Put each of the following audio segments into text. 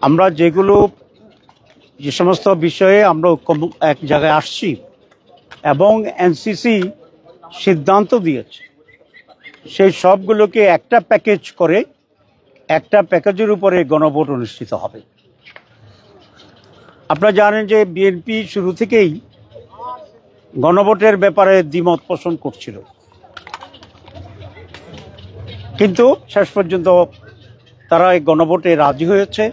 আমরা যে সমস্ত বিষয়ে আমরা এক জায়গায় আসছি এবং এনসিসি সিদ্ধান্ত দিয়েছে সেই সবগুলোকে একটা প্যাকেজ করে একটা প্যাকেজের উপরে গণভোট অনুষ্ঠিত হবে। আপনারা জানেন যে বিএনপি শুরু থেকেই গণভোটের ব্যাপারে দ্বিমত পোষণ করছিল, কিন্তু শেষ পর্যন্ত তারা এই গণভোটে রাজি হয়েছে।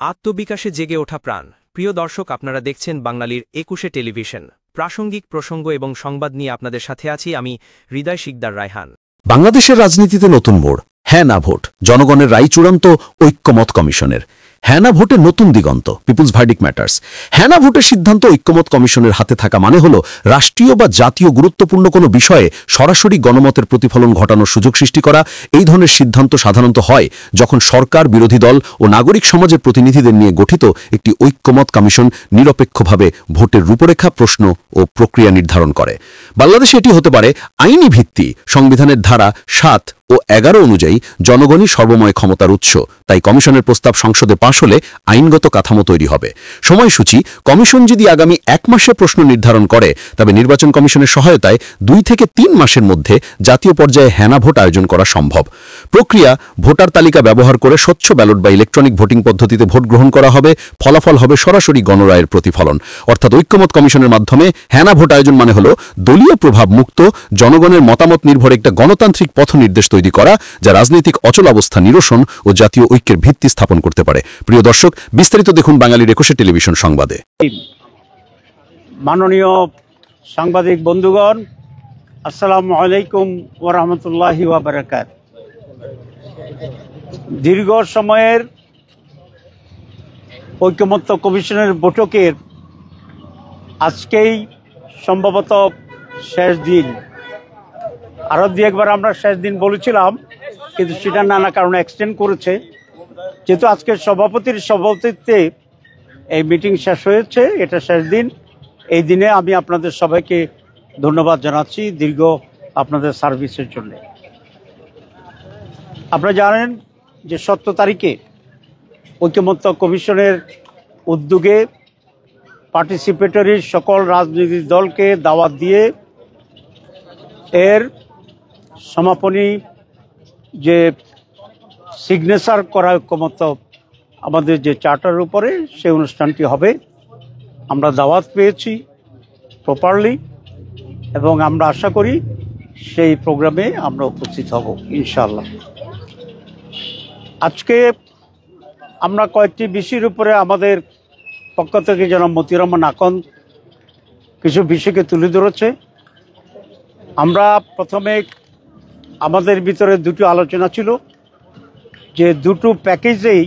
আত্মবিকাশে জেগে ওঠা প্রাণ। প্রিয় দর্শক, আপনারা দেখছেন বাংলালির ২১শে টেলিভিশন। প্রাসঙ্গিক প্রসঙ্গ এবং সংবাদ নিয়ে আপনাদের সাথে আছি আমি হৃদয় শিকদার রায়হান। বাংলাদেশের রাজনীতিতে নতুন মোড়। হ্যাঁ না ভোট, জনগণের রায় চূড়ান্ত ঐক্যমত কমিশনের। হ্যাঁ না ভোটে নতুন দিগন্ত, পিপুলস ভার্ডিক্ট ম্যাটার্স। হ্যাঁ না ভোটের সিদ্ধান্ত ঐক্যমত কমিশনের হাতে থাকা মানে হল রাষ্ট্রীয় বা জাতীয় গুরুত্বপূর্ণ কোনো বিষয়ে সরাসরি গণমতের প্রতিফলন ঘটানোর সুযোগ সৃষ্টি করা। এই ধরনের সিদ্ধান্ত সাধারণত হয় যখন সরকার, বিরোধী দল ও নাগরিক সমাজের প্রতিনিধিদের নিয়ে গঠিত একটি ঐক্যমত কমিশন নিরপেক্ষভাবে ভোটের রূপরেখা, প্রশ্ন ও প্রক্রিয়া নির্ধারণ করে। বাংলাদেশে এটি হতে পারে আইনি ভিত্তি। সংবিধানের ধারা ৭ ও ১১ অনুযায়ী জনগণই সর্বময় ক্ষমতার উৎস। তাই কমিশনের প্রস্তাব সংসদে পাশ হলে আইনগত কাঠামো তৈরি হবে। সময়সূচি: কমিশন যদি আগামী ১ মাসে প্রশ্ন নির্ধারণ করে তবে নির্বাচন কমিশনের সহায়তায় ২ থেকে ৩ মাসের মধ্যে জাতীয় পর্যায়ে হ্যাঁ না ভোট আয়োজন করা সম্ভব। প্রক্রিয়া: ভোটার তালিকা ব্যবহার করে স্বচ্ছ ব্যালট বা ইলেকট্রনিক ভোটিং পদ্ধতিতে ভোট গ্রহণ করা হবে। ফলাফল হবে সরাসরি গণরায়ের প্রতিফলন। অর্থাৎ ঐক্যমত কমিশনের মাধ্যমে হ্যাঁ না ভোট আয়োজন মানে হল দলীয় প্রভাব মুক্ত, জনগণের মতামত নির্ভর একটা গণতান্ত্রিক পথ নির্দেশ তৈরি করা, যা রাজনৈতিক অচলাবস্থা নিরসন ও জাতীয় ঐক্যের ভিত্তি স্থাপন করতে পারে। প্রিয় দর্শক, বিস্তারিত দেখুন বাঙালির ২১শে টেলিভিশন সংবাদে। মাননীয় সাংবাদিক বন্ধুগণ, আসসালামু আলাইকুম ওয়া রাহমাতুল্লাহি ওয়া বারাকাতুহু। দীর্ঘ সময়ের ঐক্যমত্য কমিশনের বৈঠকের আজকেই সম্ভবত শেষ দিন। আরও দু একবার আমরা শেষ দিন বলেছিলাম, কিন্তু সেটা নানা কারণে এক্সটেন্ড করেছে। যেহেতু আজকে সভাপতির সভাপতিত্বে এই মিটিং শেষ হয়েছে, এটা শেষ দিন। এই দিনে আমি আপনাদের সবাইকে ধন্যবাদ জানাচ্ছি দীর্ঘ আপনাদের সার্ভিসের জন্য। আপনারা জানেন যে ৭ তারিখে ঐক্যমত্য কমিশনের উদ্যোগে পার্টিসিপেটরি সকল রাজনৈতিক দলকে দাওয়াত দিয়ে এর সমাপনী যে সিগনেচার করা ঐক্যমত্য আমাদের যে চার্টারের উপরে, সেই অনুষ্ঠানটি হবে। আমরা দাওয়াত পেয়েছি প্রপারলি এবং আমরা আশা করি সেই প্রোগ্রামে আমরা উপস্থিত হব ইনশাআল্লাহ। আজকে আমরা কয়েকটি বিষয়ের উপরে আমাদের পক্ষ থেকে জনাব মতিউর রহমান আকন কিছু বিষয়কে তুলে ধরেছে। আমরা প্রথমে আমাদের ভিতরে দুটো আলোচনা ছিল যে দুটো প্যাকেজেই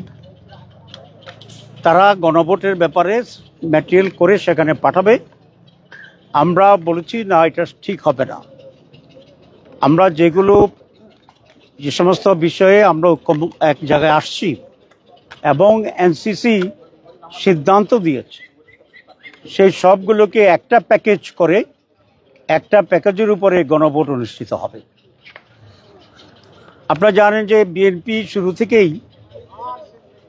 তারা গণভোটের ব্যাপারে ম্যাটেরিয়াল করে সেখানে পাঠাবে। আমরা বলেছি না, এটা ঠিক হবে না। আমরা যে সমস্ত বিষয়ে আমরা এক জায়গায় আসছি এবং এনসিসি সিদ্ধান্ত দিয়েছে সেই সবগুলোকে একটা প্যাকেজ করে একটা প্যাকেজের উপরে গণভোট অনুষ্ঠিত হবে। আপনারা জানেন যে বিএনপি শুরু থেকেই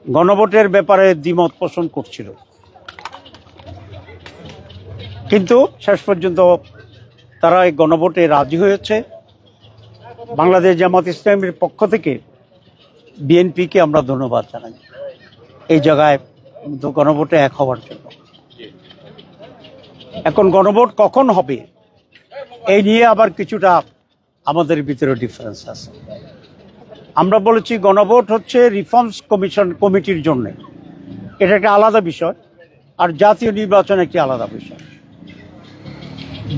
গণভোটের ব্যাপারে দ্বিমত পোষণ করছিল, কিন্তু শেষ পর্যন্ত তারা এই গণভোটে রাজি হয়েছে। বাংলাদেশ জামাত ইসলামীর পক্ষ থেকে বিএনপিকে আমরা ধন্যবাদ জানাই এই জায়গায় গণভোটে এক হওয়ার জন্য। এখন গণভোট কখন হবে এই নিয়ে আবার কিছুটা আমাদের ভিতরে ডিফারেন্স আছে। আমরা বলেছি গণভোট হচ্ছে রিফর্মস কমিটির জন্য, এটা একটা আলাদা বিষয়, আর জাতীয় নির্বাচন একটি আলাদা বিষয়।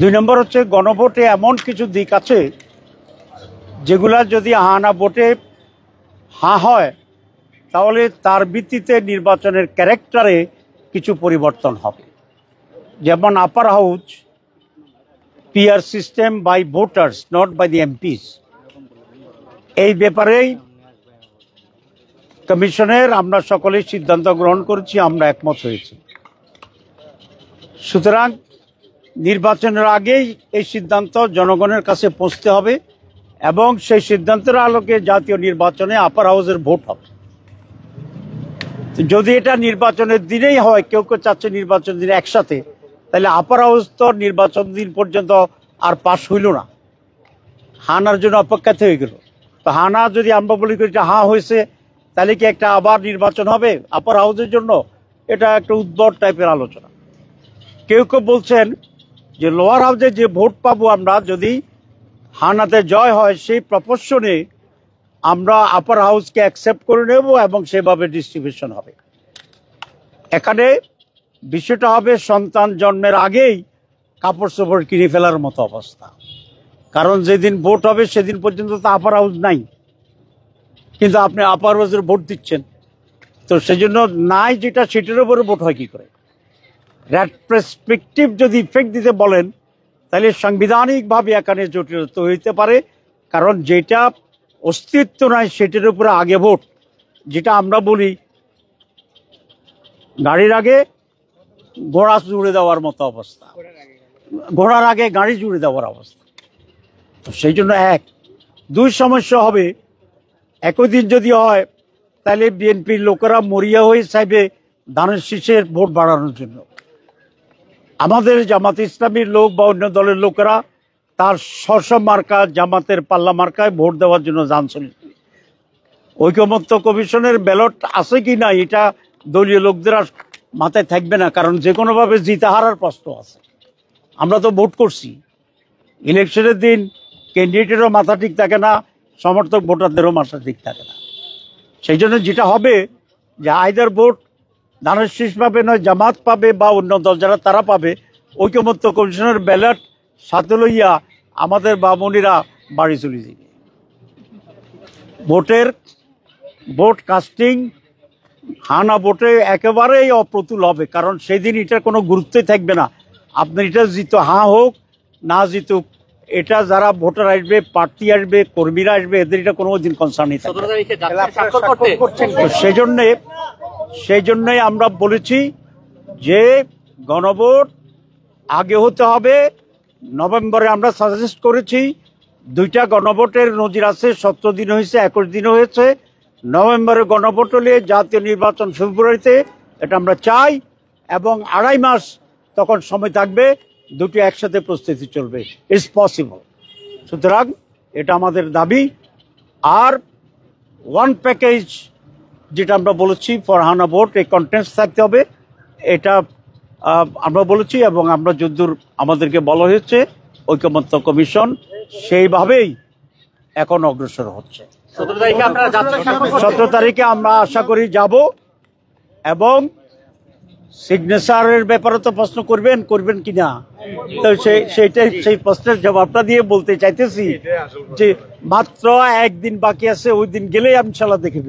২ নম্বর হচ্ছে গণভোটে এমন কিছু দিক আছে যেগুলা যদি হ্যাঁ না ভোটে হ্যাঁ হয় তাহলে তার ভিত্তিতে নির্বাচনের ক্যারেক্টারে কিছু পরিবর্তন হবে। যেমন upper house PR system by voters, not by the MPs. এই ব্যাপারেই কমিশনের আমরা সকলেই সিদ্ধান্ত গ্রহণ করেছি, আমরা একমত হয়েছি। সুতরাং নির্বাচনের আগেই এই সিদ্ধান্ত জনগণের কাছে পৌঁছতে হবে এবং সেই সিদ্ধান্তের আলোকে জাতীয় নির্বাচনে আপার হাউসের ভোট হবে। যদি এটা নির্বাচনের দিনেই হয়, কেউ কেউ চাচ্ছে নির্বাচনের দিনে একসাথে, তাহলে আপার হাউস তো নির্বাচন দিন পর্যন্ত আর পাশ হইল না, হানার জন্য অপেক্ষাতে হয়ে গেল। তো হানা যদি আমরা বলি যে হা হয়েছে, তাহলে কি একটা আবার নির্বাচন হবে আপার হাউসের জন্য? এটা একটা উদ্ভট টাইপের আলোচনা। কেউ কেউ বলছেন যে লোয়ার হাউসে যে ভোট পাবো আমরা, যদি হানাতে জয় হয়, সেই প্রপোর্শনে আমরা আপার হাউসকে অ্যাকসেপ্ট করে নেব এবং সেভাবে ডিস্ট্রিবিউশন হবে। এখানে বিষয়টা হবে সন্তান জন্মের আগেই কাপড় চোপড় কিনে ফেলার মতো অবস্থা, কারণ যেদিন ভোট হবে সেদিন পর্যন্ত তো আপার হাউস নাই, কিন্তু আপনি আপার হাউসের ভোট দিচ্ছেন। তো সেই জন্য নাই যেটা, সেটার উপরে ভোট হয় কি করে? রেট্রোস্পেক্টিভ যদি ইফেক্ট দিতে বলেন, তাহলে সাংবিধানিকভাবে এখানে জটিলতা হইতে পারে, কারণ যেটা অস্তিত্ব নাই সেটার উপরে আগে ভোট, যেটা আমরা বলি গাড়ির আগে ঘোড়া জুড়ে দেওয়ার মতো অবস্থা, ঘোড়ার আগে গাড়ি জুড়ে দেওয়ার অবস্থা। তো সেই জন্য দুই সমস্যা হবে। একই দিন যদি হয়, তাহলে বিএনপির লোকেরা মরিয়া হয়ে চাইবে ধানের শীষের ভোট বাড়ানোর জন্য, আমাদের জামাতে ইসলামীর লোক বা অন্য দলের লোকেরা তার স্ব মার্কা জামাতের পাল্লা মার্কায় ভোট দেওয়ার জন্য যান চলে। ঐকমত্য কমিশনের ব্যালট আছে কি না এটা দলীয় লোকদের আর মাথায় থাকবে না, কারণ যে কোনোভাবে জিতে হারার প্রশ্ন আছে। আমরা তো ভোট করছি, ইলেকশনের দিন ক্যান্ডিডেটেরও মাথা ঠিক থাকে না, সমর্থক ভোটারদেরও মাথা ঠিক থাকে না। সেই জন্য যেটা হবে যে আইদার ভোট ধানের শীষ পাবে, নয় জামাত পাবে বা অন্য দল যারা তারা পাবে, ঐকমত্য কমিশনের ব্যালট সাথে লইয়া আমাদের বামুনিরা বাড়ি চলে যাবে। ভোট কাস্টিং হানা ভোটে একেবারেই অপ্রতুল হবে, কারণ সেই দিন এটার কোনো গুরুত্বই থাকবে না। আপনি এটা জিত হা হোক না জিতুক, এটা যারা ভোটার আসবে, প্রার্থী আসবে, কর্মীরা আসবে, এদের এটা কোনো দিন কনসার্নই থাকবে না। সেই জন্যই আমরা বলেছি যে গণভোট আগে হতে হবে। নভেম্বরে আমরা সাজেস্ট করেছি, 2টা গণভোটের নজির আছে, 17 দিন হয়েছে, 21 দিন হয়েছে। নভেম্বরে গণভোট হলে জাতীয় নির্বাচন ফেব্রুয়ারিতে, এটা আমরা চাই, এবং 2.5 মাস তখন সময় থাকবে, দুটি একসাথে প্রস্তুতি চলবে। It's possible. সুতরাং এটা আমাদের দাবি। আর ওয়ান প্যাকেজ যেটা আমরা বলেছি ফর হানা ভোট, এই কন্টেন্টস থাকতে হবে, এটা আমরা বলেছি, এবং আমরা যদ্দূর আমাদেরকে বলা হয়েছে ঐকমত্য কমিশন সেইভাবেই এখন অগ্রসর হচ্ছে। 17 তারিখে আমরা আশা করি যাব, এবং সিগনেচারের ব্যাপারে তো প্রশ্ন করবেন কিনা, তো সেই প্রশ্নের জবাবটা দিয়ে বলতে চাইতেছি যে মাত্র 1 দিন বাকি আছে, ওই দিন গেলেই আমি ইনশাআল্লাহ দেখে